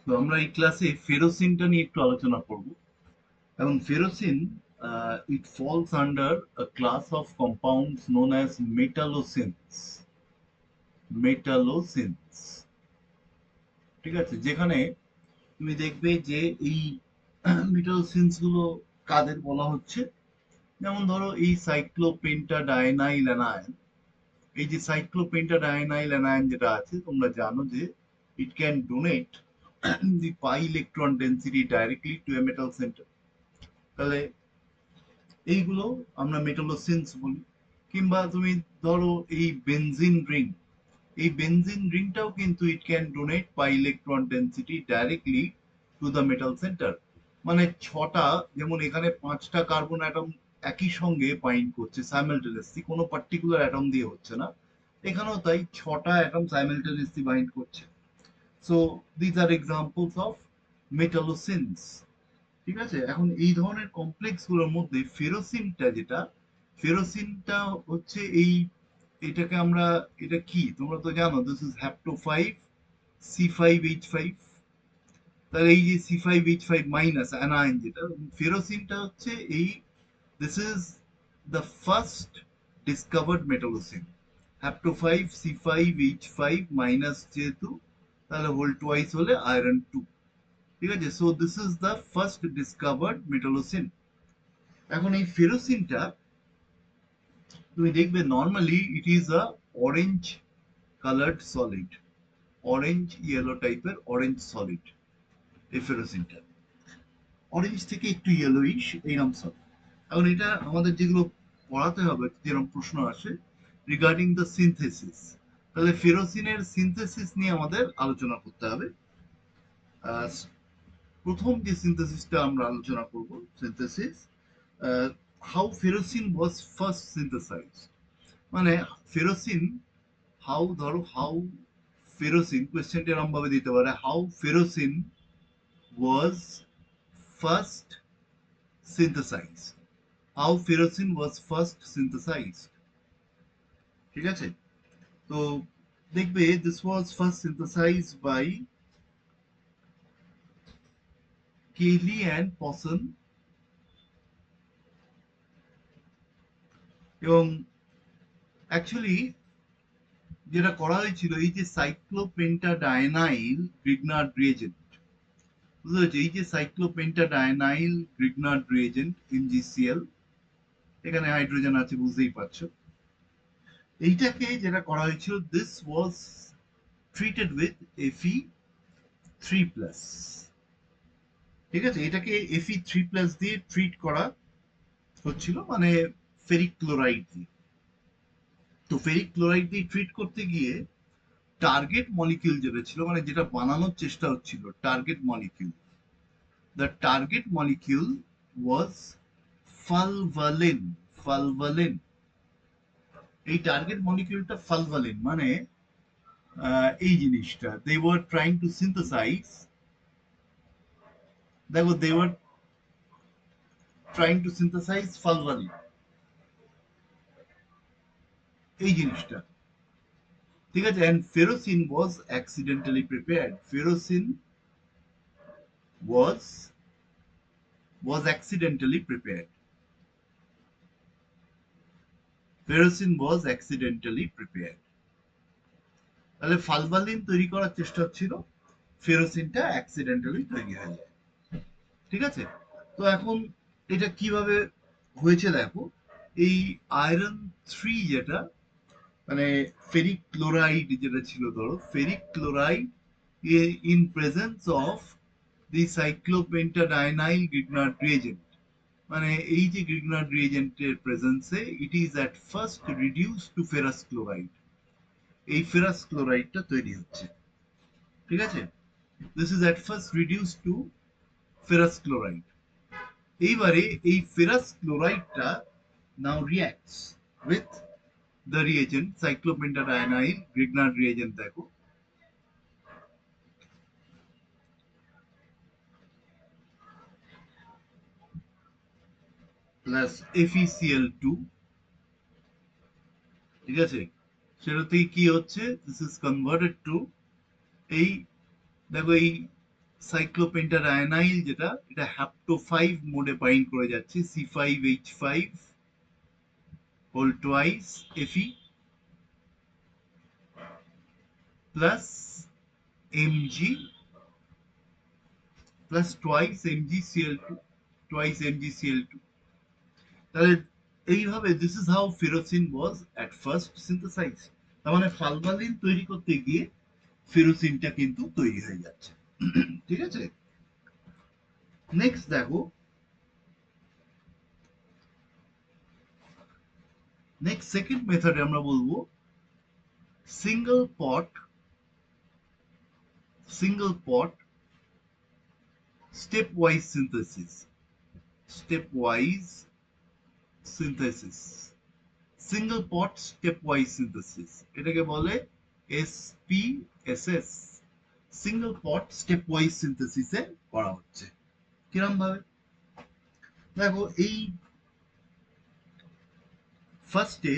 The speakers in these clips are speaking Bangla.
তো আমরা এই ক্লাসে ফেরোসিনটা নিয়ে একটু আলোচনা করব। এবং ফেরোসিন it falls under a class of compounds known as metallocins. মেটালোসিনস, ঠিক আছে, যেখানে তুমি দেখবে যে এই মেটালোসিনস গুলো কাদের বলা হচ্ছে। যেমন ধরো এই সাইক্লোপেন্টাডায়নাইল অ্যানায়ন, এই যে সাইক্লোপেন্টাডায়নাইল অ্যানায়ন যেটা আছে, তোমরা জানো যে it can donate the pi electron density directly to a metal center। তাহলে এইগুলো আমরা মেটালোসিনস বলি। কিংবা তুমি ধরো এই বেনজিন রিং, এই বেনজিন রিংটাও কিন্তু it can donate by electron density directly to the metal centre. মানে ছটা, যেমন এখানে পাঁচটা কার্বন অ্যাটম একই সঙ্গে বাইন্ড করছে সাইমালটেনিয়াসলি, কোনো পার্টিকুলার অ্যাটম দিয়ে হচ্ছে না, এখানেও তাই ছটা অ্যাটম সাইমালটেনিয়াসলি বাইন্ড করছে। So these are examples of metallocenes. ঠিক আছে, এখন এই ধরনের কমপ্লেক্স গুলোর মধ্যে ফেরোসিনটা যেটা, ফেরোসিনটা হচ্ছে এই, এটাকে আমরা, এটা কি তোমরা তো জানো, দিস ইজ হ্যাপ্টো 5 C5H5। তাহলে এই যে C5H5 মাইনাস অ্যানায়ন যেটা, ফেরোসিনটা হচ্ছে এই, this is the first discovered metallocene. Hapto 5 C5H5 minus যেহেতু, তাহলে হোল টোয়াইস হলে আয়রন 2। ঠিক আছে, so this is the first discovered metallocene. এখন এই ফেরোসিনটা তুমি দেখবে normally it is a orange coloured solid, orange yellow টাইপের অরেঞ্জ সলিড। এই ফেরোসিনটা অরেঞ্জ থেকে একটু ইয়েলোইশ এইরকম সলিড। এখন এটা আমাদের যেগুলো পড়াতে হবে, যেরকম প্রশ্ন আসে রিগার্ডিং দ্য সিনথেসিস, তাহলে ফেরোসিনের সিনথেসিস নিয়ে আমাদের আলোচনা করতে হবে। আহ, প্রথম যে সিনথেসিসটা আমরা আলোচনা করব, synthesis how ferrocene was first synthesized. মানে ফেরোসিন, হাউ, ধরো হাউ ফেরোসিন, কোয়েশ্চেনটা এরকম ভাবে দিতে পারে, how ferrocene was first synthesized, how ferrocene was first synthesized. ঠিক আছে, তো দেখবে this was first synthesized by Kealy and Pauson. এবং অ্যাকচুয়ালি যেটা করা হয়েছিল, এই যে সাইক্লোপেন্টাডায়নাইল গ্রিগনার্ড রিয়েজেন্ট, বুঝতে পেরেছো, এই যে সাইক্লোপেন্টাডায়নাইল গ্রিগনার্ড রিয়েজেন্ট NgCl, এখানে হাইড্রোজেন আছে বুঝতেই পারছো, এইটাকে যেটা করা হয়েছিল, this was treated with Fe3+। ঠিক আছে, এটাকে Fe3+ দিয়ে ট্রিট করা হচ্ছিল, মানে ফেরিক ক্লোরাইড দিয়ে। তো ফেরিক ক্লোরাইড দিয়ে ট্রিট করতে গিয়ে টার্গেট মলিকিউল যেটা ছিল, মানে যেটা বানানোর চেষ্টা হচ্ছিল target molecule, the target molecule was fulvalene. Fulvalene, এই টার্গেট মলিকিউলটা ফালভালিন, মানে এই জিনিসটা they were trying to synthesize, দেখো they were trying to synthesize fulvalene, এই জিনিসটা। ঠিক আছে, and ferrocene was accidentally prepared, ferrocene was accidentally prepared, ferrocene was accidentally prepared. তাহলে ফালভালিন তৈরি করার চেষ্টা হচ্ছিল, ফেরোসিনটা অ্যাক্সিডেন্টালি তৈরি হয়ে যায়। ঠিক আছে, তো এখন এটা কিভাবে হয়েছে দেখো, এই আয়রন 3 যেটা, মানে ফেরিক ক্লোরাইড যেটা ছিল, ধরো ferric chloride in presence of the cyclopentadienyl Grignard reagent, মানে এই যে গ্রিগনার্ড রিয়েজেন্টের প্রেজেন্সে it is at first reduce to ferrous chloride, এই ফেরাস ক্লোরাইডটা তৈরি হচ্ছে। ঠিক আছে, this is at first reduce to ferrous chloride. এইবারে এই ফেরাস ক্লোরাইডটা now reacts with the reagent cyclopentadienyl Grignard reagent, দেখো প্লাস FeCl2। ঠিক আছে, সেটা থেকে কি হচ্ছে, দিস ইজ কনভার্টেড টু এই, দেখো এই সাইক্লোপেন্টাডায়ানাইল যেটা, এটা হ্যাপ্টো 5 মোডে বাইন্ড করে যাচ্ছে C5H5 whole twice Fe plus Mg plus twice MgCl2 twice MgCl2। তাহলে এইভাবে this is how ferrocene was at first synthesize. তার মানে ফালবালিন তৈরি করতে গিয়ে ফেরোসিনটা কিন্তু তৈরি হয়ে যাচ্ছে। ঠিক আছে, নেক্সট দেখো, নেক্সট সেকেন্ড মেথডে আমরা বলবো সিঙ্গল পট স্টেপ ওয়াইজ সিনথেসিস। সিঙ্গল পট স্টেপ ওয়াইজ সিনথেসিস, এটাকে বলে SPSS। সিঙ্গল পট স্টেপ ওয়াইজ সিনথেসিসে করা হচ্ছে কিরম ভাবে, দেখো এই ফার্স্টে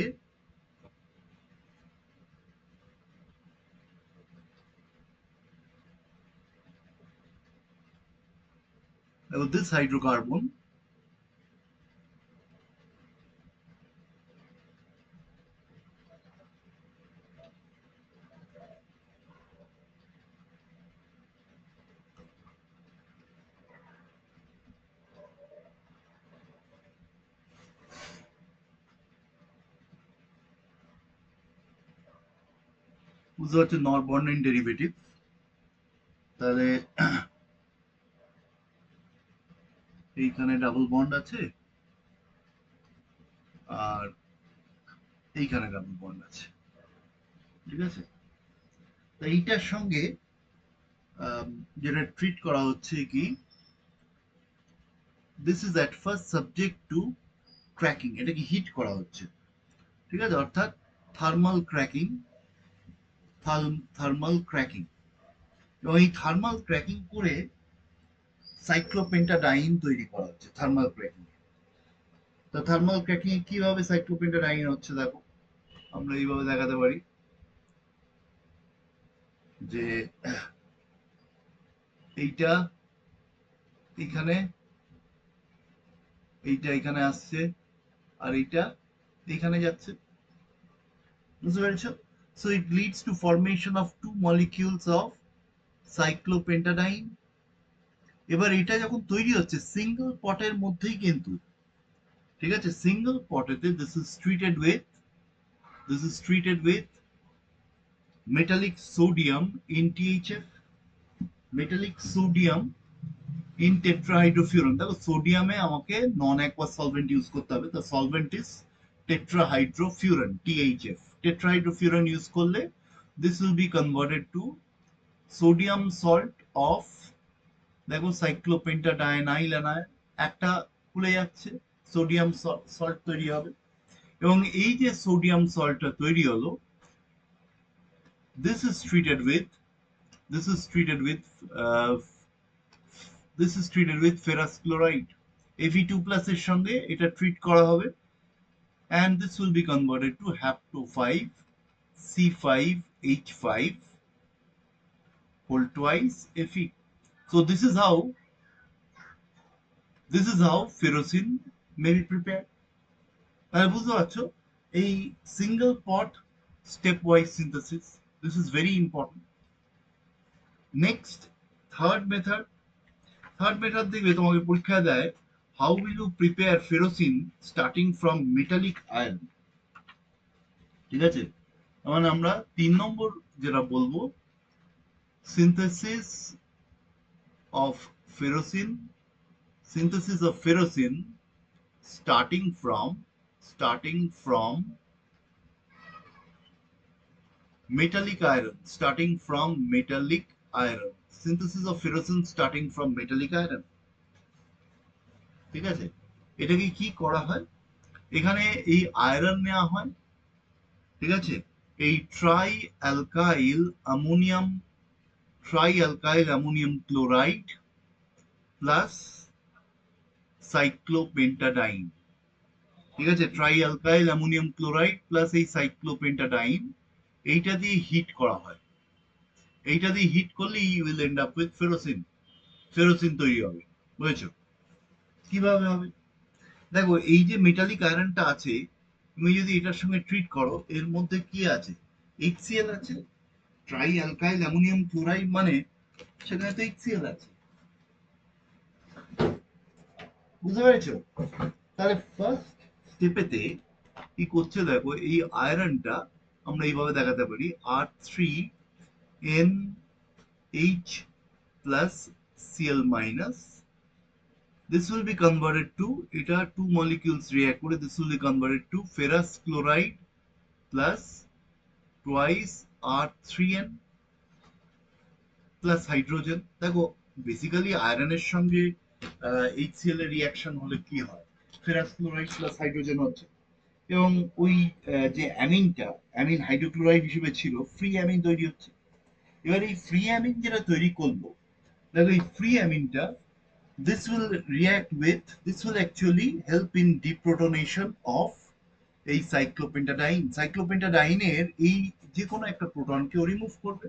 দেখো দিস হাইড্রোকার্বন, বুঝতে পারছো, নর বর্ণিন ডেরিভেটিভ। তাহলে এইখানে ডাবল বন্ড আছে আর এইখানে ডাবল বন্ড আছে, ঠিক আছে। তো এইটার সঙ্গে যেটা ট্রিট করা হচ্ছে কি, this is at first subject to cracking, এটাকে হিট করা হচ্ছে, ঠিক আছে, অর্থাৎ থার্মাল ক্র্যাকিং। এবং এই থার্মাল ক্র্যাকিং করে সাইক্লোপেন্টাডাইন তৈরি করা হচ্ছে থার্মাল ক্র্যাকিং। তো থার্মাল ক্র্যাকিং কিভাবে সাইক্লোপেন্টাডাইন হচ্ছে দেখো, আমরা এইভাবে দেখাতে পারি যে এইটা এখানে, এইটা এখানে আসছে আর এইটা এখানে যাচ্ছে, বুঝতে পেরেছো? So it leads to formation of two molecules of cyclopentadiene। এবার এটা যখন তৈরি হচ্ছে সিঙ্গেল পটের মধ্যেই কিন্তু, ঠিক আছে, single পটেতে this is treated with metallic sodium in THF, metallic sodium in tetrahydrofuran। দেখো সোডিয়ামে আমাকে নন অ্যাকোয়াস সলভেন্ট ইউজ করতে হবে, তো solvent is tetrahydrofuran THF। tetrahydrofuran use করলে this will be converted to sodium salt of, দেখো সাইক্লোপেন্টাডায়ানাইল অ্যানায়ন একটা খুলে যাচ্ছে, সোডিয়াম সল্ট তৈরি হবে। এবং এই যে সোডিয়াম সল্টটা তৈরি হলো, this is treated with this is treated with uh, this is treated with ferrous chloride, Fe2 plus এর সঙ্গে এটা ট্রিট করা হবে, and this will be converted to hapto 5 C5H5 whole twice Fe। So this is how ferrocin may be prepared। তাহলে বুঝতে পারছো এই single pot stepwise synthesis, this is very important. Next third method দেখবে তোমাকে পরীক্ষা দেয়, how will you prepare ferrocene starting from metallic iron, ঠিক আছে। মানে আমরা 3 নম্বর যেটা বলবো, synthesis of ferrocene starting from metallic iron, synthesis of ferrocin starting from metallic iron, ঠিক আছে। এটাকে কি করা হয়, এখানে এই আয়রন নেওয়া হয়, ঠিক আছে, এই trialkyl ammonium chloride plus cyclopentadiene, ঠিক আছে, trialkyl ammonium chloride plus এই সাইক্লোপেন্টাডাইন, এইটা দিয়ে হিট করা হয়। এইটা দিয়ে হিট করলে you will end up with ferrocene. Ferrocene তৈরি হবে। বুঝেছো? কিভাবে হবে? দেখো এই যে মেটালিক আয়রনটা আছে, তুমি যদি এটার সঙ্গে ট্রিট করো, এর মধ্যে কি আছে? HCl আছে, ট্রাই অ্যালকাইল অ্যামোনিয়াম ক্লোরাইড, মানে সেখানে তো HCl আছে। বুঝতে পেরেছো? তাহলে ফার্স্ট স্টেপেতে কি করছে দেখো, এই আয়রনটা আমরা এইভাবে দেখাতে পারি, R3NH plus Cl minus. This will be converted to, এটা two molecules react করে, this will be converted to ferrous chloride plus twice R3N plus hydrogen. দেখো বেসিক্যালি আয়রনের সঙ্গে HCl এর রিয়াকশন হলে কি হয়, ফেরাস ক্লোরাইড প্লাস হাইড্রোজেন হচ্ছে, এবং ওই যে অ্যামিনটা, অ্যামিন হাইড্রোক্লোরাইড হিসেবে ছিল, ফ্রি অ্যামিন তৈরি হচ্ছে। এবার এই ফ্রি অ্যামিন যেটা তৈরি করলো, দেখো এই free অ্যামিনটা, this will actually help in deprotonation of এই সাইক্লোপেন্টাডাইনের এই যে কোনো একটা প্রোটনকে রিমুভ করবে,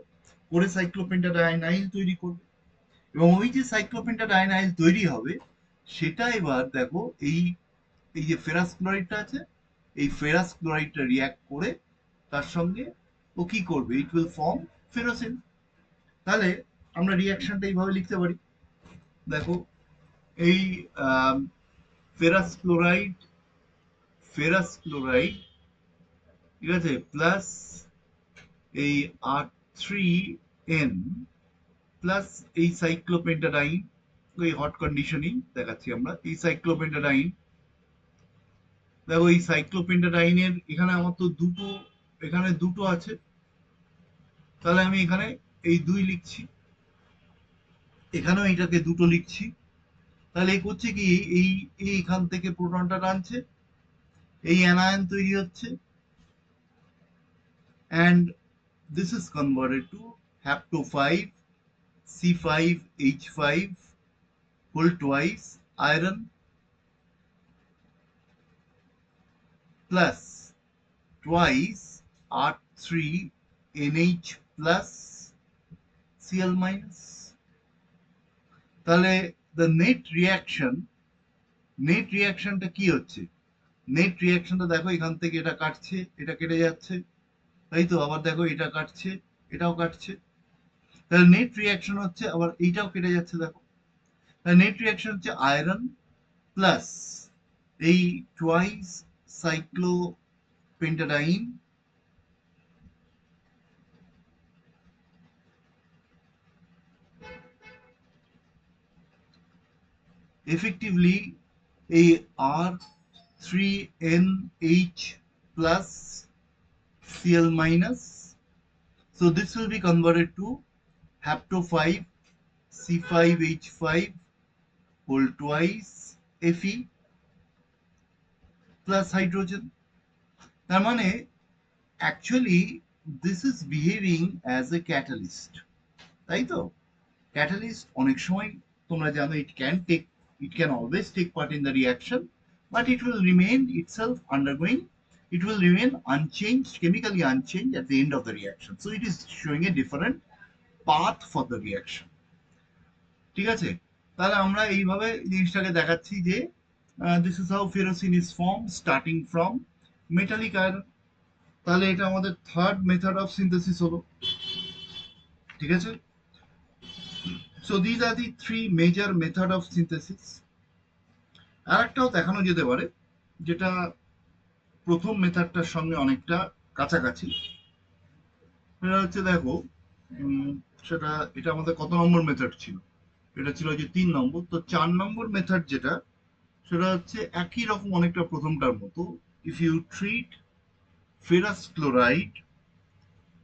করে সাইক্লোপেন্টাডাইনাইল তৈরি করবে, এবং ওই যে সাইক্লোপেন্টাডাইনাইল তৈরি হবে, সেটা এবার দেখো এই এই যে ফেরাস ক্লোরাইডটা আছে, এই ফেরাস ক্লোরাইডটা রিয়াক্ট করে তার সঙ্গে ও কি করবে, ইট উইল ফর্ম ফেরোসিন। তাহলে আমরা রিয়াকশনটা এইভাবে লিখতে পারি, দেখো এই ফেরাস ক্লোরাইড, ফেরাস ক্লোরাইড, ঠিক আছে, প্লাস এই R3N প্লাস এই সাইক্লোপেন্টাডাইন, ওই হট কন্ডিশনিং দেখাচ্ছি আমরা, এই সাইক্লোপেন্টাডাইন, দেখো এই সাইক্লোপেন্টাডাইনের এখানে আমার তো দুটো, এখানে দুটো আছে, তাহলে আমি এখানে এই দুই লিখছি, এখানেও এটাকে দুটো লিখছি। তাহলে এই করছে কি, এই এইখান থেকে প্রোটনটা টানছে, এই অ্যানায়ন তৈরি হচ্ছে, and this is converted to hapto 5 C5H5 whole twice iron plus twice R3NH plus Cl minus. তাহলে the নেট রিয়াকশনটা কি হচ্ছে, নেট রিয়াকশনটা দেখো এখান থেকে এটা কাটছে, এটা কেটে যাচ্ছে, তাই তো, আবার দেখো এটা কাটছে, এটাও কাটছে, তাহলে নেট রিয়াকশন হচ্ছে, আবার এইটাও কেটে যাচ্ছে, দেখো তাহলে নেট রিয়াকশন হচ্ছে আয়রন প্লাস এই twice সাইক্লোপেন্টাডাইন effectively a R3NH plus Cl minus. So this will be converted to hapto 5 C5H5 whole twice Fe plus hydrogen. তার মানে actually this is behaving as a catalyst, তাই তো? ক্যাটালিস্ট অনেক সময় তোমরা জানো, it can always take part in the reaction, but it will remain itself undergoing, it will remain unchanged, chemically unchanged at the end of the reaction, so it is showing a different path for the reaction। ঠিক আছে? তাহলে আমরা এইভাবে জিনিসটাকে দেখাচ্ছি যে this is how ferrocene is formed starting from metallic iron। তাহলে এটা আমাদের থার্ড মেথড অফ সিনথেসিস হলো। ঠিক আছে? So these are the three major method of synthesis। আরেকটাও দেখানো যেতে পারে, যেটা প্রথম মেথডটার সঙ্গে অনেকটা কাছাকাছি, সেটা হচ্ছে দেখো, সেটা, এটা আমাদের কত নম্বর মেথড ছিল, এটা ছিল যে 3 নম্বর। তো 4 নম্বর মেথড যেটা, সেটা হচ্ছে একই রকম অনেকটা প্রথমটার মতো। if you treat ferrous chloride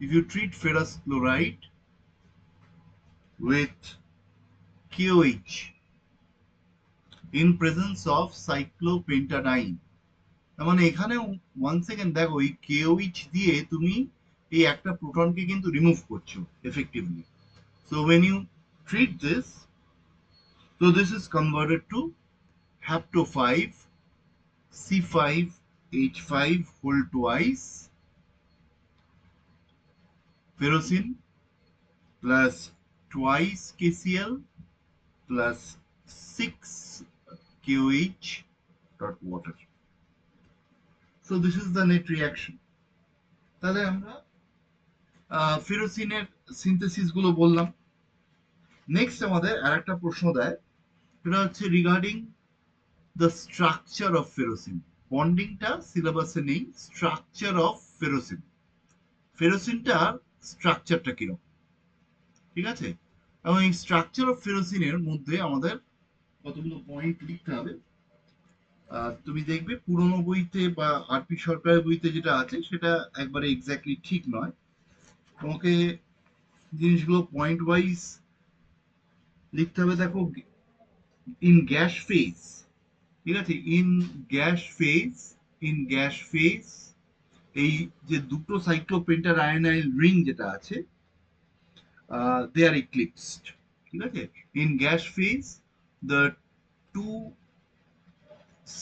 if you treat ferrous chloride with KOH in presence of cyclopentadiene, তার মানে এখানে ওয়ান সেকেন্ড দেখো, এই KOH দিয়ে তুমি এই একটা প্রোটনকে কিন্তু রিমুভ করছো effectively. So when you treat this, so this is converted to hapto 5 C5H5 whole twice ferrocene plus twice KCl plus 6 QH dot water. So this is the net reaction. তাহলে আমরা ফেরোসিনের সিনথেসিস গুলো বললাম। নেক্সট আমাদের আরেকটা প্রশ্ন দেয়, সেটা হচ্ছে রিগার্ডিং দ্য স্ট্রাকচার অফ ফেরোসিন। বন্ডিংটা সিলেবাসে নেই, স্ট্রাকচার অফ ফেরোসিন, ফেরোসিনটার স্ট্রাকচারটা কিরকম, ঠিক আছে? এবং এই স্ট্রাকচার অফ ফেরোসিনের মধ্যে আমাদের কতগুলো পয়েন্ট লিখতে হবে। তুমি দেখবে পুরোনো বইতে বা আরপি সরকারের বইতে যেটা আছে সেটা একবারে এক্স্যাক্টলি ঠিক নয়। তোমাকে জিনিসগুলো পয়েন্ট ওয়াইজ লিখতে হবে। দেখো, ইন গ্যাস ফেজ, ঠিক আছে, ইন গ্যাস ফেজ এই যে দুটো সাইক্লোপেন্টার আয়নাইল রিং যেটা আছে, দে আর ইক্লিপসড, ঠিক আছে। In gas phase the two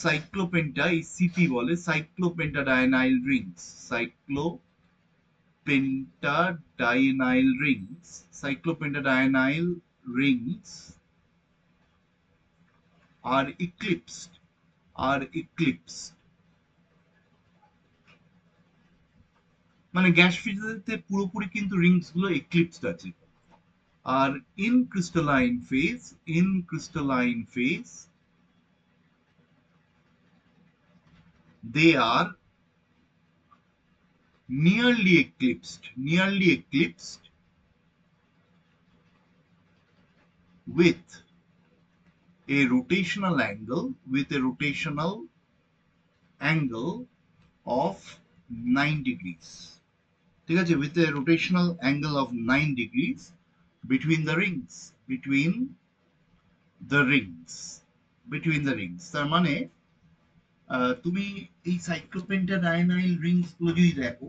cyclopenta, এই সিপি বলে cyclopentadienyl rings, cyclopentadienyl rings are eclipsed, মানে গ্যাস ফেজেতে পুরোপুরি কিন্তু রিংস গুলো এক্লিপসড আছে। আর in crystalline phase they are nearly eclipsed with a rotational angle of 9 degrees, ঠিক আছে, with a rotational angle of 9 degrees between the rings. তার মানে তুমি এই সাইক্লোপেন্টাডায়নাইল রিংস গুলো যদি দেখো,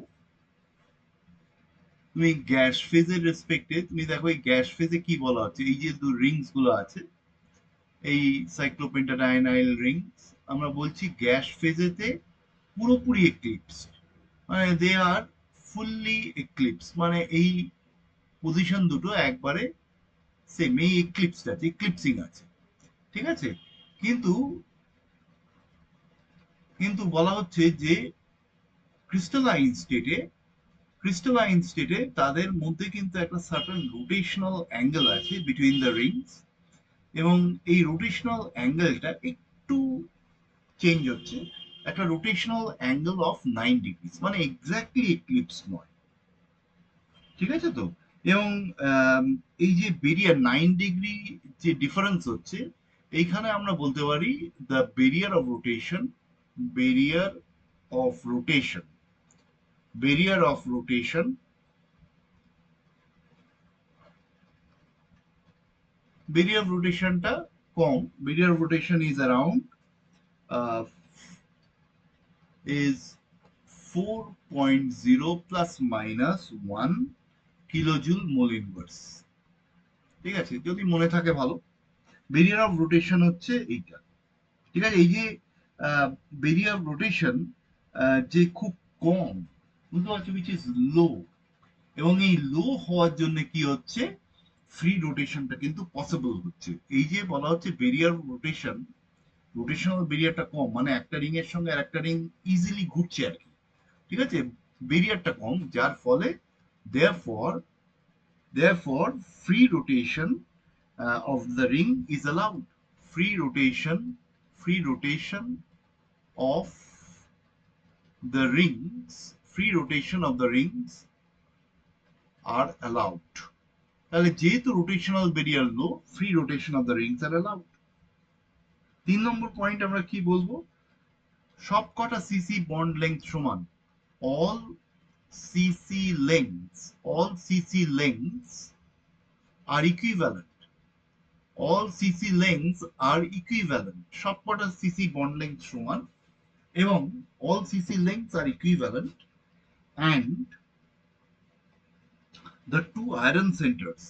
তুমি গ্যাস ফেজের রেসপেক্টে তুমি দেখো এই গ্যাস ফেজে কি বলা হচ্ছে, এই যে রিংস গুলো আছে এই সাইক্লোপেন্টাডায়নাইল রিংস, আমরা বলছি গ্যাস ফেজেতে পুরোপুরি এক্লিপসড, মানে দে আর ফুললি এক্লিপস, মানে এই পজিশন দুটো একবারে সেম, এই এক্লিপসিং আছে, ঠিক আছে। কিন্তু কিন্তু বলা হচ্ছে যে ক্রিস্টালাইন স্টেটে তাদের মধ্যে কিন্তু একটা সার্টেন রোটেশনাল অ্যাঙ্গেল আছে বিটুইন দ্য রিংস, এবং এই রোটেশনাল অ্যাঙ্গেলটা একটু চেঞ্জ হচ্ছে, একটা রোটেশনাল অ্যাঙ্গেল অফ 9 ডিগ্রিজ, মানে এক্স্যাক্টলি এক্লিপস নয়, ঠিক আছে তো। এবং এই যে বেরিয়ার 9 ডিগ্রি যে ডিফারেন্স হচ্ছে, এইখানে আমরা বলতে পারি the barrier of rotation barrier of rotation barrier of রোটেশনটা কম, barrier of rotation is around is 4.0 plus minus 1 kilojoule mole inverse, ঠিক আছে, যদি মনে থাকে ভালো। বেরিয়ার অফ রোটেশন হচ্ছে এইটা, ঠিক আছে। এই যে বেরিয়ার অফ রোটেশন যে খুব কম, বুঝতে পারছো, উইচ ইজ লো, এবং এই লো হওয়ার জন্য কি হচ্ছে, ফ্রি রোটেশনটা কিন্তু পসিবল হচ্ছে। এই যে বলা হচ্ছে বেরিয়ার রোটেশনাল বেরিয়ারটা কম, মানে একটা রিং এর সঙ্গে আরেকটা রিং ইজিলি ঘুরছে আর কি, ঠিক আছে, বেরিয়ারটা কম, যার ফলে therefore therefore free rotation of the ring is allowed. Free rotation of the rings are allowed. তাহলে যেহেতু rotational barrier low, free rotation of the Rings R allowed. 3 number point আমরা কি বলবো, সবকটা সিসি বন্ড লেংথ সমান, all cc lengths are equivalent, সবকটা সিসি বন্ড লেংথ সমান, এবং all cc lengths are equivalent, and the two iron centers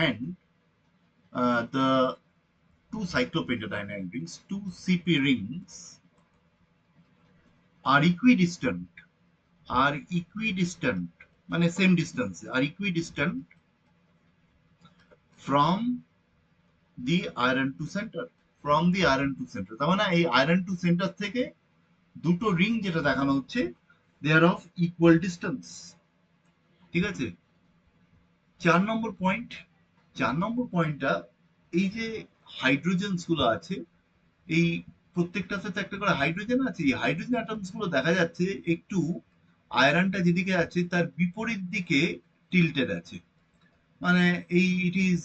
and the two cyclopentadienyl rings, two CP rings are equidistant, মানে same distance, are equidistant from the iron to centre, from the iron to centre. তার মানে এই আয়রন টু সেন্টার থেকে দুটো রিং যেটা দেখানো হচ্ছে, দে আর অফ ইকুয়াল ডিস্টেন্স। ঠিক আছে। 4 নম্বর পয়েন্ট, 4 নম্বর পয়েন্টটা, এই যে হাইড্রোজেনস গুলো আছে, এই প্রত্যেকটাতে তো একটা করে হাইড্রোজেন আছে, এই হাইড্রোজেন অ্যাটমস গুলো দেখা যাচ্ছে একটু আয়রনটা যেদিকে আছে তার বিপরীত দিকে টিল্টেড আছে। মানে এই it is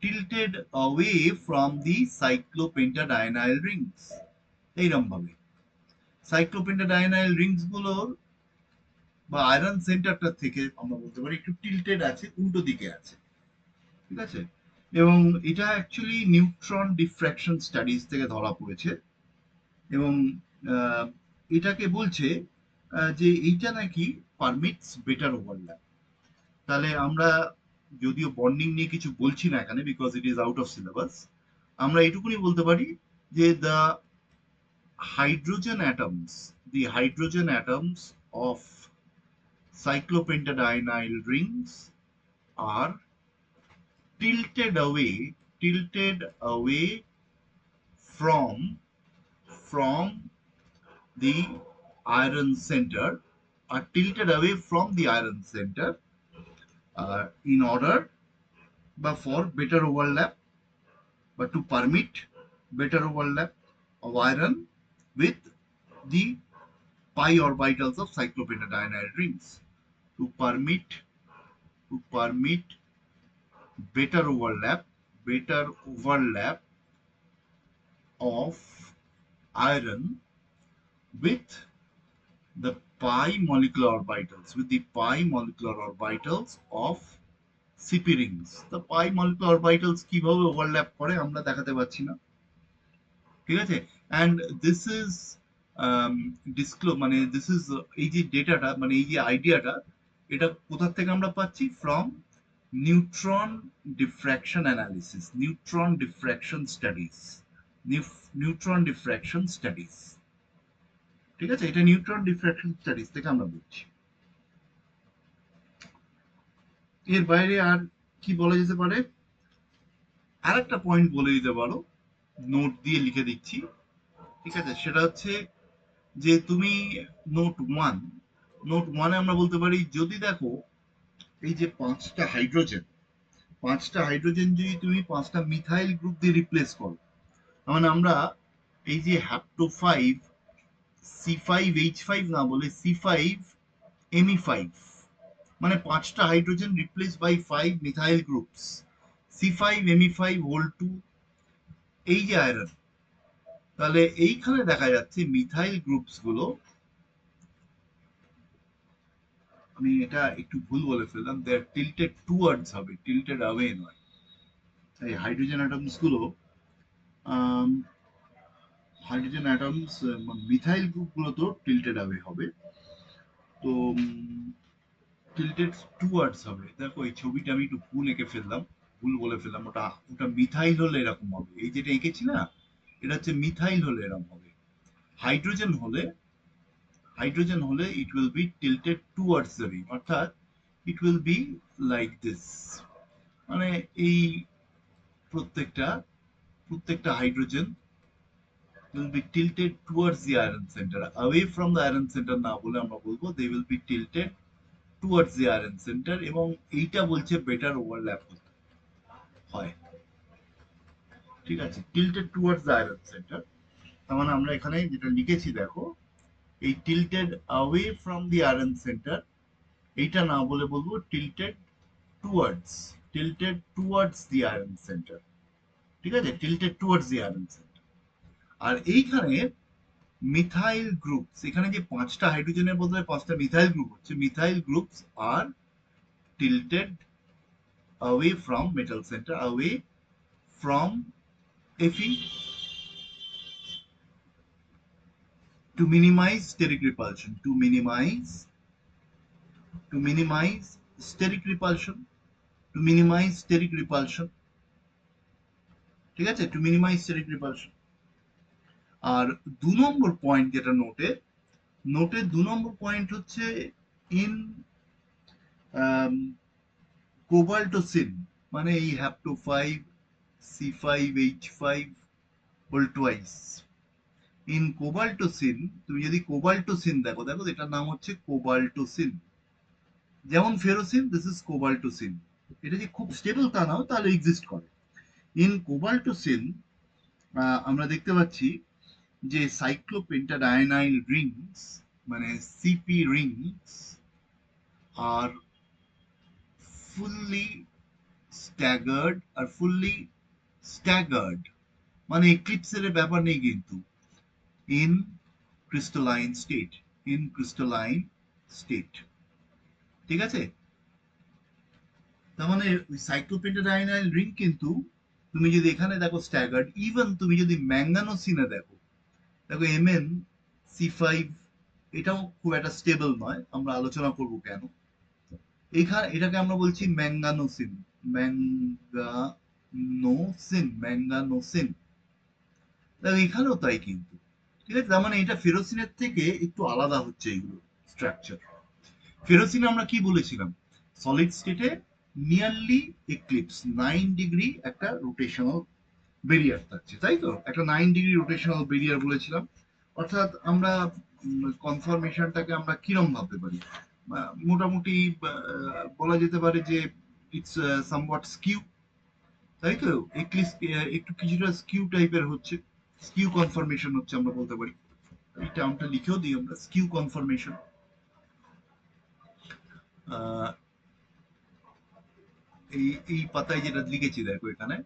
tilted away from the cyclopentadienyl rings. এইরকম ভাবে সাইক্লোপেন্টাডাইনাইল রিংস গুলোর বা আয়রন সেন্টারটা থেকে আমরা বলতে পারি একটু টিল্টেড আছে, উল্টো দিকে আছে। ঠিক আছে। এবং এটা অ্যাকচুয়ালি নিউট্রন ডিফ্র্যাকশন স্টাডিজ থেকে ধরা পড়েছে। এবং আহ, এটাকে বলছে যে এইটা নাকি পারমিটস বেটার ওভারল্যাপ। তাহলে আমরা যদিও বন্ডিং নিয়ে কিছু বলছি না এখানে, because it is out of syllabus, আমরা এটুকুনি বলতে পারি যে the hydrogen atoms of cyclopentadienyl rings are tilted away from the iron center, are tilted away from the iron center in order but for better overlap, but to permit better overlap of iron with the pi orbitals of cyclopentadienyl rings, to permit better overlap of iron with the pi molecular orbitals of CP rings. The pi molecular orbitals কিভাবে ওভারল্যাপ করে আমরা দেখাতে পারছি না। ঠিক আছে। অ্যান্ড দিস ইজ মানে দিস ইজ, এই যে ডেটাটা, মানে এই যে আইডিয়াটা, এটা কোথা থেকে আমরা পাচ্ছি? From neutron diffraction analysis, neutron diffraction studies. ঠিক আছে, এটা নিউট্রন ডিফ্র্যাকশন স্টাডিজ থেকে আমরা বুঝছি। এর বাইরে আর কি বলা যেতে পারে? আর একটা পয়েন্ট বলে দিতে পারো, নোট দিয়ে লিখে দিচ্ছি। ঠিক আছে, সেটা হচ্ছে যে তুমি নোট ওয়ানে আমরা বলতে পারি, যদি দেখো এই যে পাঁচটা হাইড্রোজেন যদি তুমি 5টা মিথাইল গ্রুপ দিয়ে রিপ্লেস করো, মানে আমরা এই যে হ্যাপ্টো 5 C5H5 না বলে C5Me5, মানে 5টা hydrogen replace by 5 methyl groups C5Me5 2, এই যে আয়রন, তাহলে এইখানে দেখা যাচ্ছে মিথাইল গ্রুপস গুলো, আমি এটা একটু ভুল বলে ফেললাম, দে আর টিল্টেড টুয়ার্ডস হবে, টিল্টেড অ্যাওয়ে নয়। এই হাইড্রোজেন অ্যাটমস মিথাইল গ্রুপ গুলো তো টিল্টেড অ্যাওয়ে হবে। তো টিল্টেড টুয়ার্ডস হবে। দেখো এই ছবিটা আমি একটু ভুল বলে ফেললাম। ওটা ওটা মিথাইল হলে এরকম হবে, এই যেটা এঁকেছি না, এটা হচ্ছে মিথাইল হলে এরকম হবে। হাইড্রোজেন হলে it will be tilted towards the ring, অর্থাৎ it will be like this, মানে এই প্রত্যেকটা প্রত্যেকটা hydrogen will be tilted towards the iron center, away from the iron center না বলে আমরা বলবো they will be tilted towards the iron center, এবং এইটা বলছে বেটার ওভারল্যাপ হয়। ঠিক আছে, tilted towards the iron center, তার মানে আমরা এখানে যেটা লিখেছি দেখো, এই tilted away from the iron center, এইটা না বলে বলবো tilted towards the iron center। ঠিক আছে, tilted towards the iron center। আর এইখানে মিথাইল গ্রুপস, এখানে যে 5টা হাইড্রোজেনের বদলে 5টা মিথাইল গ্রুপ হচ্ছে, মিথাইল গ্রুপস আর tilted away from metal center, away from Fe, to minimize steric repulsion, to minimize steric repulsion, ঠিক আছে, to minimize steric repulsion। আর 2 নম্বর পয়েন্ট যেটা নোটের 2 নম্বর পয়েন্ট হচ্ছে ইন কোবাল্টোসিন, মানে এই hapto 5 C5H5 whole twice. In কোবাল্টোসিন, তুমি যদি কোবাল্টোসিন দেখো, দেখো এটার নাম হচ্ছে কোবাল্টোসিন। যেমন ফেরোসিন, দিস ইজ কোবাল্টোসিন। এটা যে খুব স্টেবল তা নাও, তাহলে এক্সিস্ট করে। ইন কোবাল্টোসিন আমরা দেখতে পাচ্ছি যে সাইক্লোপেন্টাডায়ানাইল রিংস, মানে সিপি রিংস আর ফুললি স্ট্যাগার্ড, আর ফুললি স্ট্যাগার্ড মানে এক্লিপসের ব্যাপার নেই কিন্তু, in crystalline state, in crystalline state. ঠিক আছে? তার মানে ওই সাইক্লোপেন্টাডাইনাইল রিং কিন্তু তুমি যদি এখানে দেখো স্ট্যাগার্ড, ইভেন তুমি যদি ম্যাঙ্গানোসিনে দেখো, দেখো MnC5, এটাও খুব একটা স্টেবল নয়, আমরা আলোচনা করব কেন। এখানে এটাকে আমরা বলছি ম্যাঙ্গানোসিন, ম্যাঙ্গানোসিন, ম্যাঙ্গানোসিন। দেখো এখানেও তাই কিন্তু। ঠিক আছে, তার মানে এটা ফেরোসিনের থেকে একটু আলাদা হচ্ছে এইগুলো স্ট্রাকচার। ফেরোসিন আমরা কি বলেছিলাম, সলিড স্টেটে নিয়ারলি এক্লিপস 9 ডিগ্রি একটা রোটেশনাল বেরিয়ার থাকছে, তাই তো? একটা 9 ডিগ্রি রোটেশনাল বেরিয়ার বলেছিলাম। অর্থাৎ আমরা কনফরমেশনটাকে আমরা কিরম ভাবতে পারি, মোটামুটি বলা যেতে পারে যে ইটস সামওয়াট স্কিউ, তাই তো? একটু কিছুটা স্কিউ টাইপের হচ্ছে, স্কিউ কনফরমেশন হচ্ছে আমরা বলতে পারি। এই টার্মটা লিখেও দিই আমরা, স্কিউ কনফরমেশন। এই এই পাতায় যেটা লিখেছি দেখো এখানে,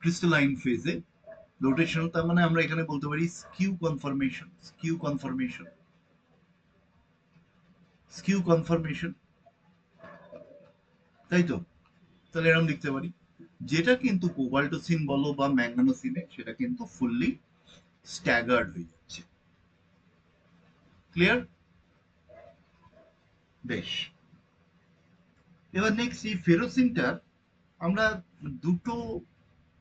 ক্রিস্টালাইন ফেজে রোটেশন, তার মানে আমরা এখানে বলতে পারি skew conformation, skew conformation, skew conformation, তাই তো? তাহলে এরকম লিখতে পারি, যেটা কিন্তু কোবাল্টোসিন বলো বা ম্যাঙ্গানোসিনে, সেটা কিন্তু ফুললি স্ট্যাগার্ড হয়ে যাচ্ছে। ক্লিয়ার? বেশ, এবার নেক্সট এই ফেরোসিনটার আমরা দুটো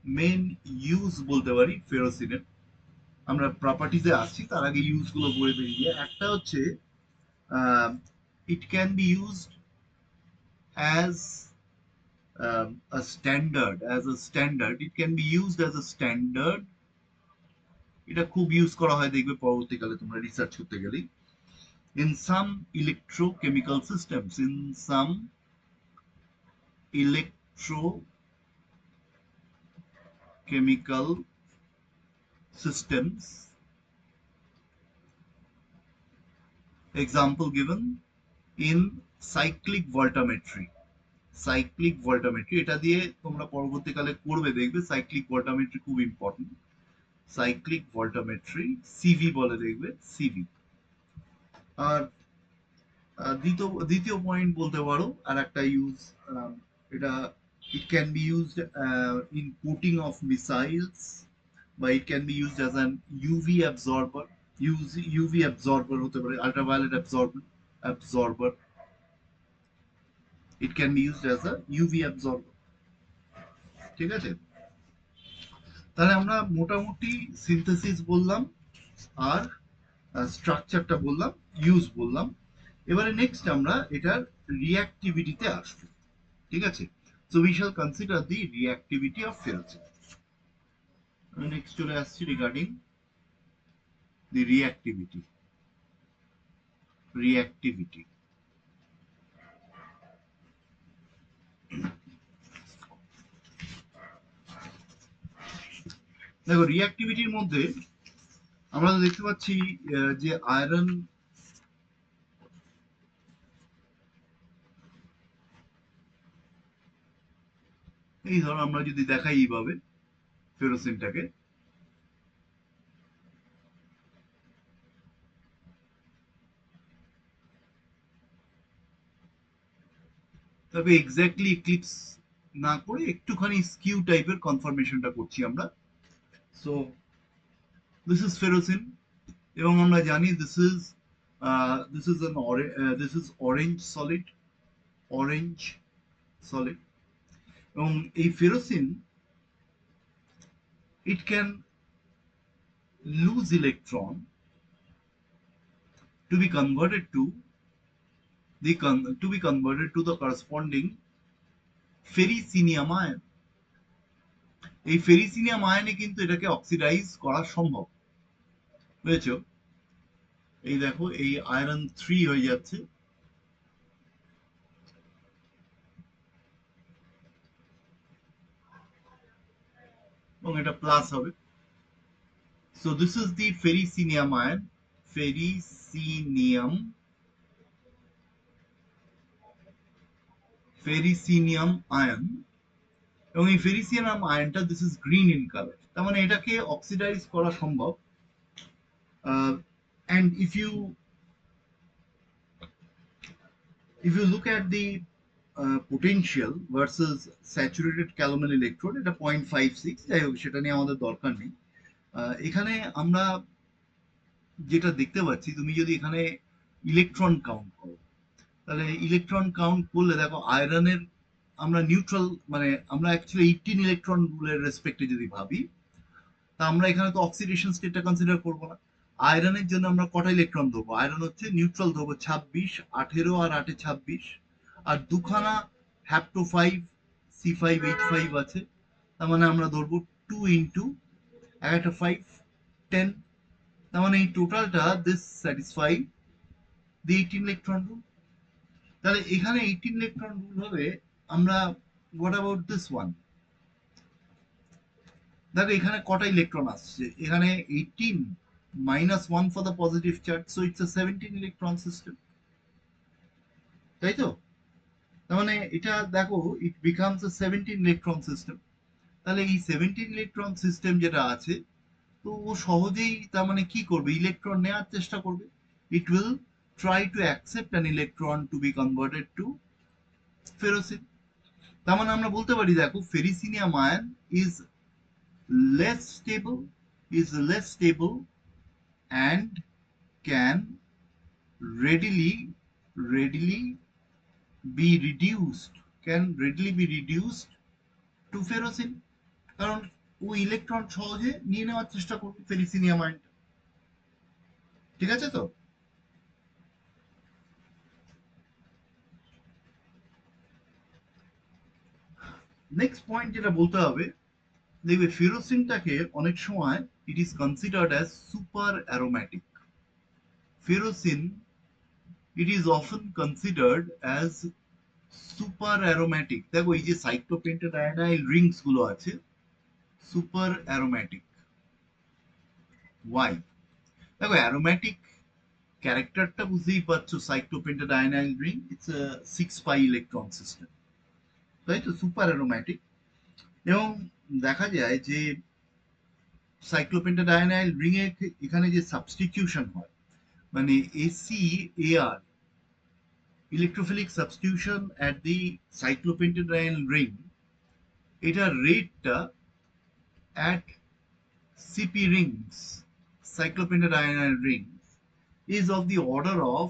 মেন ইউজ বলতে পারি ফেরোসিনের। আমরা প্রপার্টিজে আসছি, তার আগে ইউজ গুলো বলে বেরিয়ে। একটা হচ্ছে ইট can be used as a standard, as a standard, it can be used as a standard। এটা খুব ইউজ করা হয় দেখবে পরবর্তীকালে তোমরা রিসার্চ করতে গেলেই, in some electrochemical systems, in some electrochemical systems, example given in cyclic voltammetry, cyclic voltammetry. এটা দিয়ে তোমরা পরবর্তীকালে করবে দেখবে, সাইক্লিক ভোল্টামেট্রি খুব ইম্পর্টেন্ট। সাইক্লিক ভোল্টামেট্রি, সিভি বলে দেখবে, সিভি। আর দ্বিতীয় পয়েন্ট বলতে পারো আর একটা ইউজ, এটা it can be used in coating of missiles, বা it can be used as an UV absorber, UV absorber হতে পারে, ultraviolet absorber, it can be used as a UV absorber. ঠিক আছে? তাহলে আমরা মোটামুটি সিনথেসিস বললাম, আর স্ট্রাকচারটা বললাম, ইউজ বললাম। এবারে নেক্সট আমরা এটার রিঅ্যাক্টিভিটিতে আসবো। ঠিক আছে? So we shall consider the reactivity of ferrocene. আমি নেক্সট চলে আসছি রিগার্ডিং দি রিঅ্যাক্টিভিটি। রিঅ্যাক্টিভিটি, দেখো রিঅ্যাক্টিভিটির মধ্যে আমরা দেখতে পাচ্ছি যে আয়রন, এই ধরো আমরা যদি দেখাই এইভাবে ফেরোসিনটাকে, তবে এক্স্যাক্টলি ইক্লিপস না করে একটুখানি স্কিউ টাইপের কনফরমেশনটা করছি আমরা। সো দিস ইজ ফেরোসিন, এবং আমরা জানি this is orange solid, orange solid. এবং এই ফেরোসিন, it can lose electron to be converted to the corresponding ferricinium ion, এই ফেরিসিনিয়াম আয়নে কিন্তু এটাকে অক্সিডাইজ করা সম্ভব, বুঝেছো? এই দেখো এই আয়রন 3 হয়ে যাচ্ছে, এবং এটা প্লাস হবে। So this is the ferricenium ion, ferricenium ferricenium ion. এবং এই ফেরিসিনিয়াম আয়নটা this is green in colour, তার মানে এটাকে অক্সিডাইজ করা সম্ভব। And if you look at the potential versus saturated calomel electrode, এটা 0.56, যাই হোক সেটা নিয়ে আমাদের দরকার নেই। এখানে আমরা যেটা দেখতে পাচ্ছি, তুমি যদি এখানে ইলেকট্রন কাউন্ট করো, তাহলে ইলেকট্রন কাউন্ট করলে দেখো আয়রনের আমরা নিউট্রাল, মানে আমরা অ্যাকচুয়ালি 18 ইলেকট্রন রুলের রেসপেক্টে যদি ভাবি, তা আমরা এখানে তো অক্সিডেশন স্টেটটা কনসিডার করবো না। আয়রনের জন্য আমরা কটা ইলেকট্রন ধরবো? আয়রন হচ্ছে নিউট্রাল ধরবো 26, 18 আর 8 26, আর দুখানা হ্যাপ্টো 5 C5H5 আছে, তার মানে আমরা ধরবো 2 ইন্টু একটা 5, 10। তার মানে এই টোটালটা this satisfy the 18 electron rule. তাহলে এখানে 18 ইলেকট্রন রুল হবে। আমরা হোয়াট অ্যাবাউট দিস ওয়ান? দেখো এখানে কটা ইলেকট্রন আসছে, এখানে 18 minus 1 for the positive charge, so it's a 17 electron system, তাই তো? তার মানে এটা দেখো it becomes a 17 electron system। তাহলে এই 17 ইলেকট্রন সিস্টেম যেটা আছে, তো ও সহজেই তার মানে কি করবে? ইলেকট্রন নেওয়ার চেষ্টা করবে। it will try to accept an electron to be converted to ferrocene। তার মানে আমরা বলতে পারি দেখো ferrocenium ion is less stable, and can readily be reduced to ferrocene, কারণ ও ইলেকট্রন সহজে নিয়ে নেওয়ার চেষ্টা করবে ফেরিসিনিয়াম আয়নটা। ঠিক আছে তো? নেক্সট পয়েন্ট যেটা বলতে হবে, দেখবে ফেরোসিনটাকে অনেক সময় it is considered as super aromatic. Ferrocene it is often considered as super aromatic. দেখো এই যে সাইক্লোপেন্টাডায়ানাইল রিংস গুলো আছে, সুপার অ্যারোম্যাটিক। ওয়াই? দেখো অ্যারোম্যাটিক ক্যারেক্টারটা বুঝতেই পারছো, cyclopentadienyl ring it's a 6 pi electron system, তাই তো? Super aromatic. এবং দেখা যায় যে সাইক্লোপেন্টাডায়ানাইল রিং এ এখানে যে সাবস্টিটিউশন হয়, মানে ACAR, electrophilic substitution at the cyclopentadienyl ring, এটার রেটটা at CP rings, cyclopentadienyl rings, is of the order of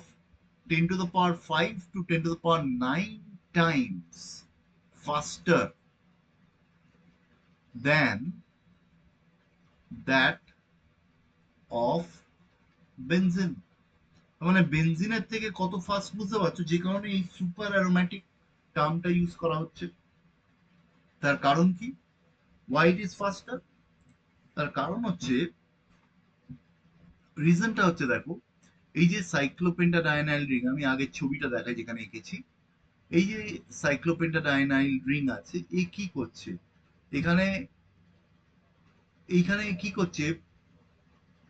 10 to the power 5 to 10 to the power 9 times faster than that of benzene। মানে বেনজিনের থেকে কত ফাস্ট বুঝতে পারছো? যে কারণে এই সুপার অ্যারোম্যাটিক টার্মটা ইউজ করা হচ্ছে। তার কারণ কি? why it is faster? তার কারণ হচ্ছে, রিজনটা হচ্ছে দেখো, এই যে সাইক্লোপেন্টাডায়ানাইল রিং, আমি আগের ছবিটা দেখাই যেখানে এঁকেছি, এই যে সাইক্লোপেন্টাডায়ানাইল রিং আছে, এ কি করছে এখানে? এইখানে কি করছে?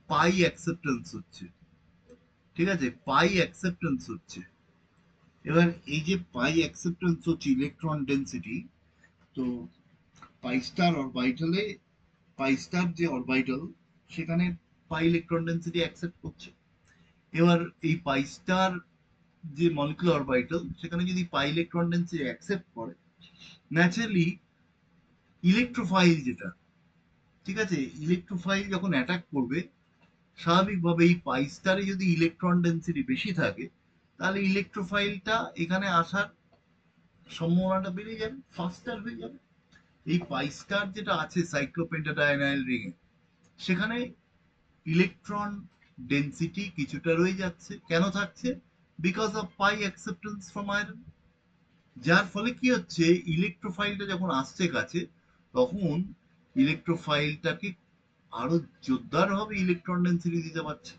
পাই অ্যাকসেপ্টেন্স হচ্ছে, ঠিক আছে? পাই অ্যাকসেপ্টেন্স হচ্ছে। এবার এই যে পাই অ্যাকসেপ্টেন্স হচ্ছে ইলেকট্রন ডেন্সিটি, তো পাই স্টার অরবিটালে, পাই স্টার যে অরবিটাল, সেখানে পাই ইলেকট্রন ডেন্সিটি অ্যাকসেপ্ট করছে। এবার এই পাই স্টার যে মলিকুলার অরবিটাল, সেখানে যদি পাই ইলেকট্রন ডেন্সিটি অ্যাকসেপ্ট করে, ন্যাচারালি ইলেকট্রোফাইল যেটা, ঠিক আছে, ইলেকট্রোফাইল যখন অ্যাটাক করবে, স্বাভাবিকভাবে এই পাই স্টারে যদি ইলেকট্রন ডেন্সিটি বেশি থাকে, তাহলে ইলেকট্রোফাইলটা এখানে আসার সম্ভাবনাটা বেড়ে যাবে, ফাস্টার হয়ে যাবে। এই পাই স্টার যেটা আছে সাইক্লোপেন্টাডায়ানাইল রিং এ, সেখানে ইলেকট্রন ডেন্সিটি কিছুটা রয়ে যাচ্ছে। কেন থাকছে? Because of pi acceptance from iron. যার ফলে কি হচ্ছে, ইলেকট্রোফাইলটা যখন আসছে কাছে, তখন ইলেকট্রোফাইলটাকে আরো জোরদার ভাবে ইলেকট্রন ডেন্সিটি দিতে পারছে,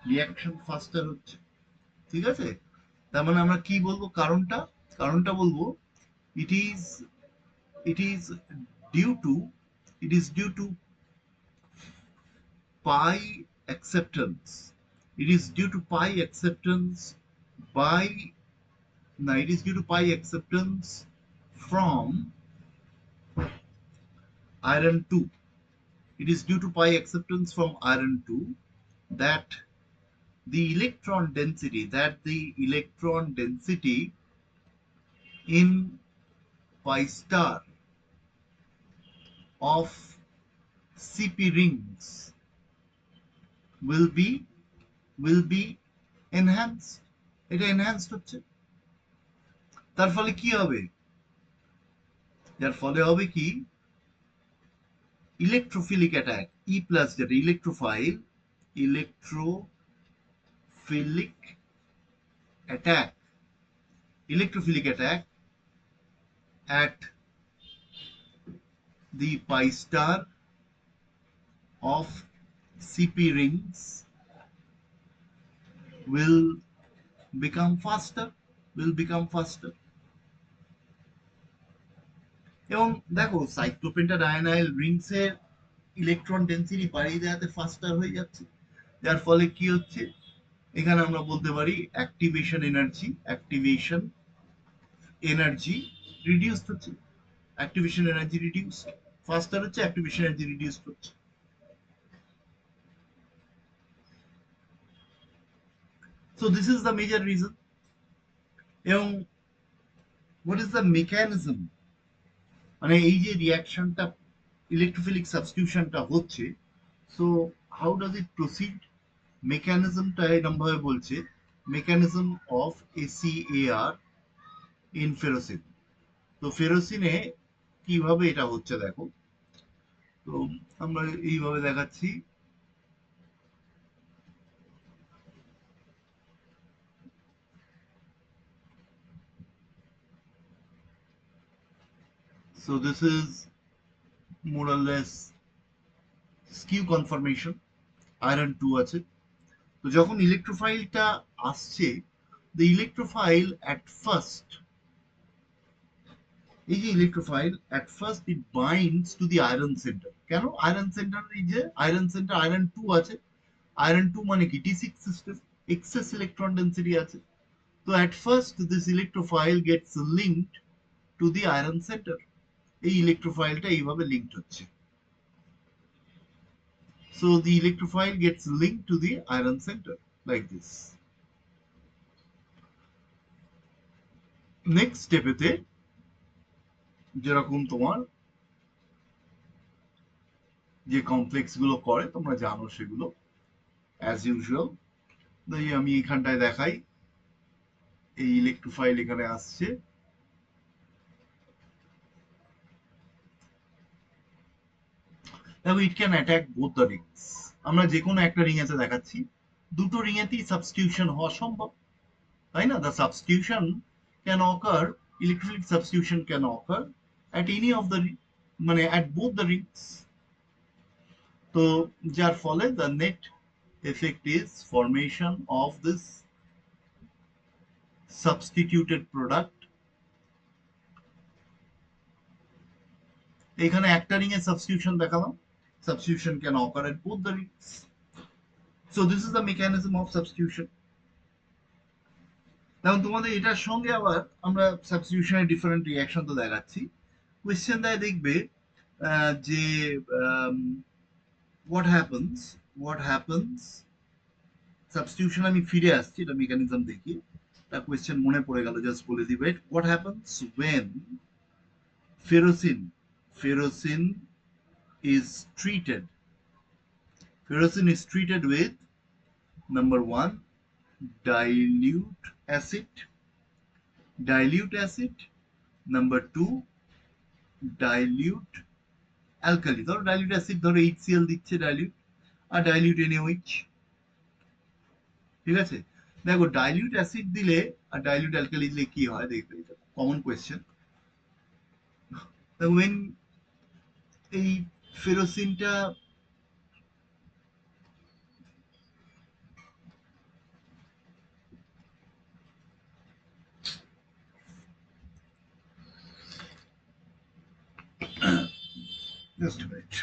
রিয়াকশন ফাস্টার হচ্ছে। ঠিক আছে, তার মানে আমরা কি বলবো কারণটা? কারণটা বলবো it is it is due to it is due to pi acceptance. It is due to pi acceptance by no, it is due to pi acceptance from iron 2. It is due to pi acceptance from iron 2 that the electron density in pi star of CP rings will be enhanced. এটা enhanced হচ্ছে। তার ফলে কি হবে? যার ফলে হবে কি, ইলেকট্রোফিলিক অ্যাটাক, ই প্লাস যেটা electrophilic attack at the pi star of CP rings will become faster. এবং দেখো সাইক্লোপেন্টাডায়ানাইল রিংস এর ইলেকট্রন ডেন্সিটি বাড়িয়ে দেওয়াতে ফাস্টার হয়ে যাচ্ছে, যার ফলে কি হচ্ছে, এখানে আমরা বলতে পারি অ্যাক্টিভেশন এনার্জি রিডিউস হচ্ছে, ফাস্টার হচ্ছে, অ্যাক্টিভেশন এনার্জি রিডিউস হচ্ছে। So this is the major reason. এবং what is the mechanism, মানে এই যে রিয়াকশনটা ইলেকট্রোফিলিক সাবস্টিটিউশনটা হচ্ছে, so how does it proceed? মেকানিজমটা এরকম ভাবে বলছে, mechanism of ACAR in ferrocene. তো ফেরোসিনে কিভাবে এটা হচ্ছে দেখো, তো আমরা এইভাবে দেখাচ্ছি। So this is more or less skew conformation, iron 2 আছে। তো যখন ইলেকট্রোফাইলটা আসছে, the electrophile at first, এই যে electrophile at first it binds to the iron center। কেন আয়রন সেন্টার? এই যে আয়রন সেন্টার আয়রন 2 আছে, আয়রন 2 মানে কি D6 system, access electron density আছে। তো at first this electrophile gets linked to the iron center, এই ইলেকট্রোফাইলটা এইভাবে লিঙ্কড হচ্ছে। So the electrophile gets linked to the iron center like this. Next স্টেপেতে যেরকম তোমার যে কমপ্লেক্স গুলো করে তোমরা জানো সেগুলো অ্যাজ ইউজুয়াল। আমি এখানটায় দেখাই, এই ইলেকট্রোফাইল এখানে আসছে, দেখো it can attack both the Rings. আমরা যে কোনো একটা রিং এতে দেখাচ্ছি, দুটো রিং এতেই সাবস্টিটিউশন হওয়া সম্ভব, তাই না? The substitution can ochre, electric substitution can ochre at any of the মানে at both the rings। তো যার ফলে the net effect is formation of this substituted product। এখানে একটা রিং এর সাবস্টিটিউশন দেখালাম, substitution can occur at both the rings। So this is the mechanism of substitution। এখন তোমাদের এটার সঙ্গে আবার আমরা সাবস্টিটিউশনের ডিফারেন্ট রিঅ্যাকশন তো দেখাচ্ছি। কোয়েশ্চেন দেয় দেখবে যে what happens সাবস্টিটিউশন, আমি ফিরে আসছি, এটা মেকানিজম দেখি, একটা কোয়েশ্চেন মনে পড়ে গেল, জাস্ট বলে দিবে। what happens when ferrocin is treated with number 1 dilute acid, number 2 dilute alkali। ধরো ডাইলিউট অ্যাসিড, ধরো HCl দিচ্ছে ডাইলিউট, আর ডাইলিউট NaOH। ঠিক আছে, দেখো ডাইলিউট অ্যাসিড দিলে আর ডাইলিউট অ্যালকালি দিলে কি হয় দেখবে, এটা কমন কোয়েশ্চেন। when এই ফেরোসিনটা just a minute.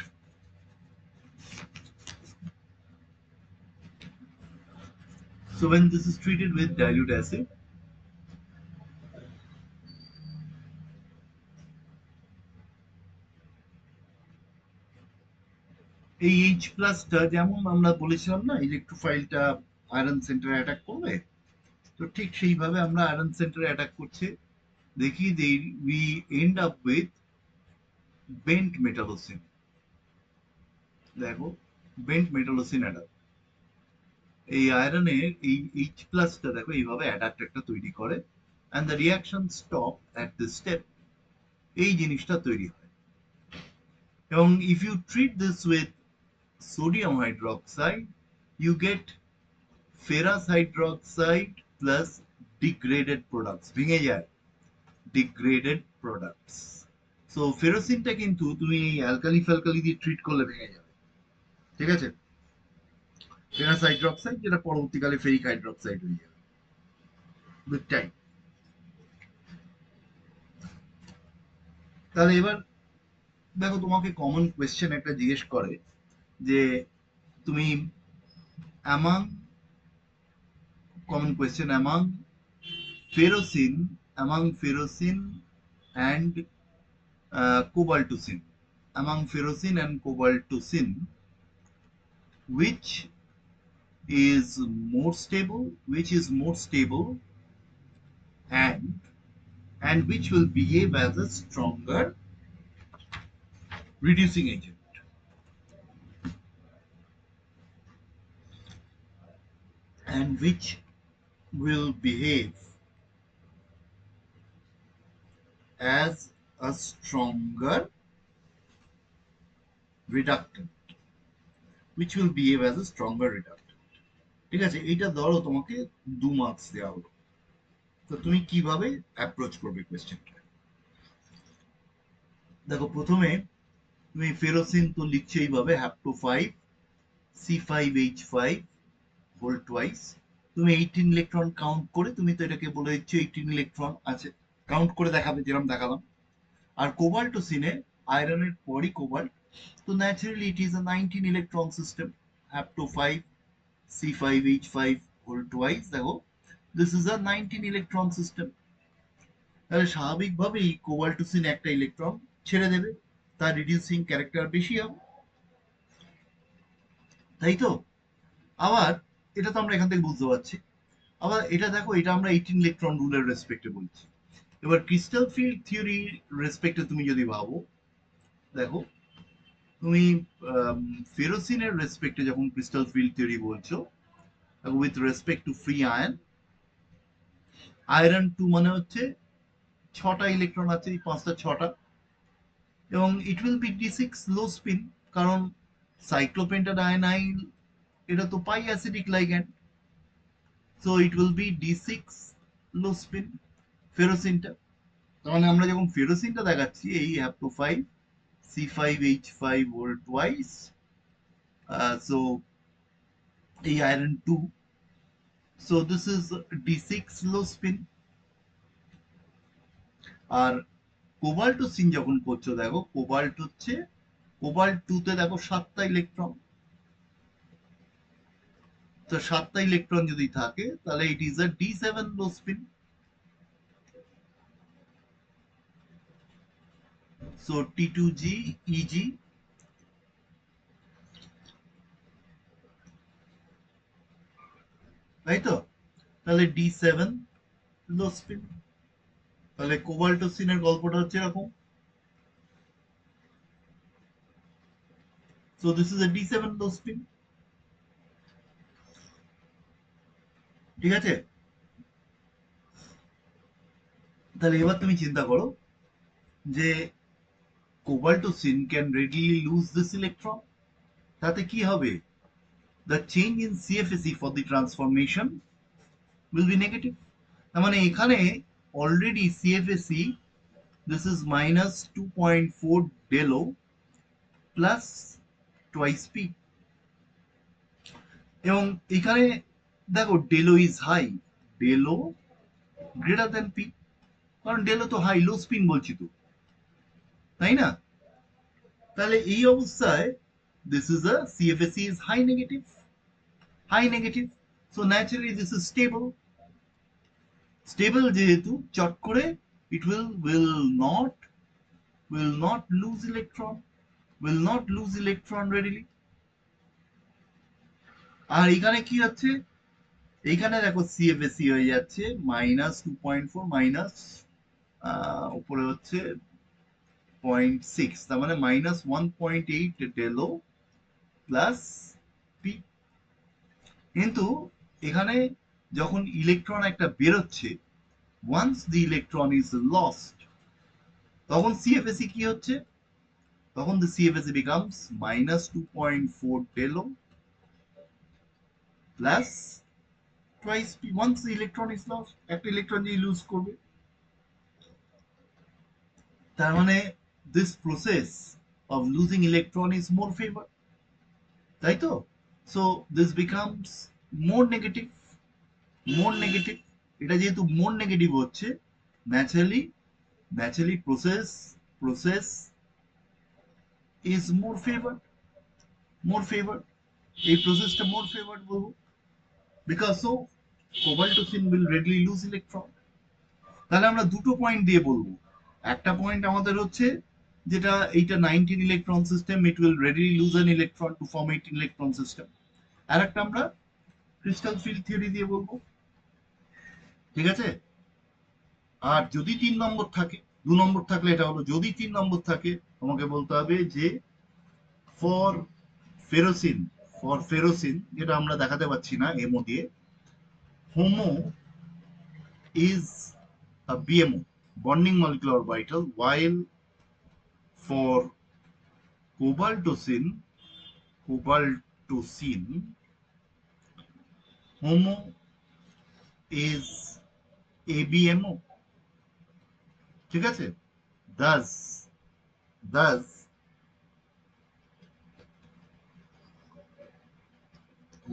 So when this is treated with dilute acid, এই H প্লাসটা যেমন আমরা বলেছিলাম না ইলেকট্রোফাইলটা আয়রন সেন্টারে অ্যাটাক করবে, তো ঠিক সেইভাবে আমরা আয়রন সেন্টারে অ্যাটাক করছে দেখি যে we end up with bent metallocene। দেখো বেন্ট মেটালোসিন অ্যাডাপ্ট, এই আয়রনের এই H প্লাসটা দেখো এইভাবে অ্যাডাপ্ট একটা তৈরি করে and the reaction stop at this step, এই জিনিসটা তৈরি হয়। এবং if you treat this with sodium hydroxide you get ferrous hydroxide plus degraded products, ভেঙে যায় degraded products। সো ফেরোসিনটা কিন্তু তুমি অ্যালকালি ফ্যালকালি দিয়ে ট্রিট করলে ভেঙে যাবে, ঠিক আছে? ফেরাস হাইড্রোক্সাইড যেটা পরবর্তীকালে ফেরিক হাইড্রোক্সাইড হয়ে যাবে উইথ টাইম। তাহলে এবার দেখো তোমাকে কমন কোয়েশ্চেন একটা জিজ্ঞেস করে যে তুমি among common question among ferrocin and cobaltocin, among ferrocin and cobaltocin, which is more stable, and which will behave as a stronger reducing agent, and which will behave as a stronger reductant, which will behave as a stronger reductant। ঠিক আছে, এইটা ধরো তোমাকে 2 মার্কস দেওয়া হলো, তো তুমি কিভাবে অ্যাপ্রোচ করবে কোয়েশ্চেনটা? দেখো প্রথমে তুমি ফেরোসিন তো লিখছো এইভাবে হ্যাপ্টো 5 C5H5 হোল টুয়াইস, তুমি 18 ইলেকট্রন কাউন্ট করে তুমি তো এটাকে বলে দিচ্ছ 18 ইলেকট্রন আছে, কাউন্ট করে দেখাবে যেরকম দেখালাম। আর কোবাল্টোসিনে আয়রনের পরই কোবাল্ট, তো naturally it is a 19 electron system, hapto 5 C5H5 whole twice, দেখো this is a 19 electron system. তাহলে স্বাভাবিকভাবেই কোবাল্টোসিন একটা ইলেকট্রন ছেড়ে দেবে, তার রিডিউসিং ক্যারেক্টার বেশি হবে, তাই তো? আবার এটা তো আমরা এখান থেকে বুঝতে পারছি। আবার এটা দেখো, এটা আমরা 18 ইলেকট্রন রুলের রেসপেক্টে বলছি। এবার ক্রিস্টাল ফিল্ড থিওরি রেসপেক্টে তুমি যদি ভাবো, দেখো তুমি ফেরোসিনের রেসপেক্টে যখন ক্রিস্টাল ফিল্ড থিওরি বলছো with respect to free ion, iron 2 মানে হচ্ছে 6টা ইলেকট্রন আছে, এই 5টা 6টা, এবং it will be D6 low spin, কারণ সাইক্লোপেন্টাডাইনাইল এটা তো pi acidic ligand, so it will be D6 low spin ফেরোসিনটা। তার মানে আমরা যখন ফেরোসিনটা দেখাচ্ছি এই hapto 5 C5H5 whole twice, so এই iron 2, so this is D6 low spin. আর কোবাল্টোসিন যখন করছো দেখো কোবাল্ট হচ্ছে, কোবাল্ট 2 তে দেখো 7টা ইলেকট্রন, তো 7টা ইলেকট্রন যদি থাকে তাহলে ইট is a D7 low spin. So T2G EG, তাই তো? তাহলে D7 লো স্পিন। তাহলে কোবাল্টোসিনের গল্পটা হচ্ছে এরকম, so this is a D7 low spin, ঠিক আছে? তাহলে এবার তুমি চিন্তা করো যে কোবাল্টোসিন can readily lose this electron, তাতে কি হবে? The change in CFSE for the transformation will be negative। তার মানে এখানে already CFSE, this is minus 2.4 del O, plus twice P. এবং এখানে দেখো del O is high, del O greater than P, কারণ ডেলো তো হাই, লো স্পিন বলছি তো, তাই না? তাহলে এই অবস্থায় this is a CFSE is high negative, high negative, so naturally this is stable, stable যেহেতু চট করে it will not lose electron, will not lose electron readily। আর এখানে কি হচ্ছে, এইখানে দেখো CFSE হয়ে যাচ্ছে -2.4 মাইনাস উপরে হচ্ছে 0.6, তার মানে -1.8 ডেলো প্লাস পি। কিন্তু এখানে যখন ইলেকট্রন একটা বেরোচ্ছে, once the electron is lost, তখন CFSE কি হচ্ছে, তখন the CFSE becomes -2.4 Delo plus twice p, once the electron is lost, একটা ইলেকট্রন যে লুজ করবে, তার মানে this process of losing electron is more favored, তাই তো? So this becomes more negative, more negative। এটা যেহেতু more negative হচ্ছে, naturally process is more favored, more favored, এই প্রসেসটা more favored বলবো, because so cobalt-2 will readily lose electron। তাহলে আমরা দুটো পয়েন্ট দিয়ে বলবো, একটা পয়েন্ট আমাদের হচ্ছে যেটা এইটা 19 electron system, it will readily lose an electron to form 18 electron system. আর একটা আমরা ক্রিস্টাল ফিল্ড থিওরি দিয়ে বলবো, ঠিক আছে? আর যদি 3 নম্বর থাকে, 2 নম্বর থাকলে এটা হলো, যদি 3 নম্বর থাকে তোমাকে বলতে হবে যে ফর ফেরোসিন, ফর ফেরোসিন যেটা আমরা দেখাতে পাচ্ছি না এমও দিয়ে, Homo is a BMO, bonding molecular orbital, while for cobaltocin, homo is ABMO, ঠিক আছে? thus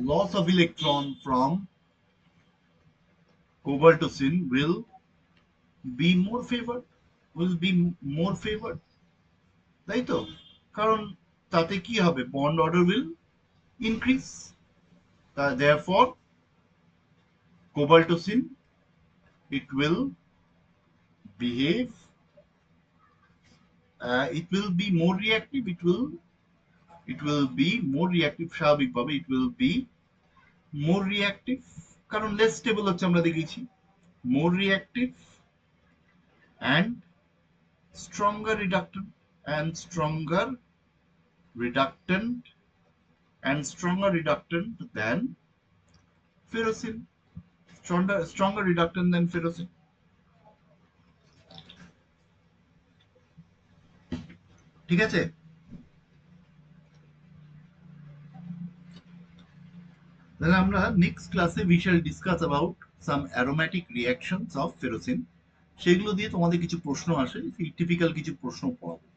loss of electron from cobaltocin will be more favored, তাই তো? কারণ তাতে কি হবে, bond order will increase, therefore cobaltocin, it will behave, it will be more reactive, it will be more reactive, স্বাভাবিকভাবে it will be more reactive, কারণ less stable হচ্ছে, আমরা দেখেছি, more reactive and stronger reductant, and stronger reductant than ferrocin, stronger reductant than ferrocin, ঠিক আছে? তাহলে আমরা নেক্সট ক্লাসে we shall discuss about some aromatic reactions of ferrocin, সেগুলো দিয়ে তোমাদের কিছু প্রশ্ন আসে, সেই টিপিক্যাল কিছু প্রশ্ন পড়াবো।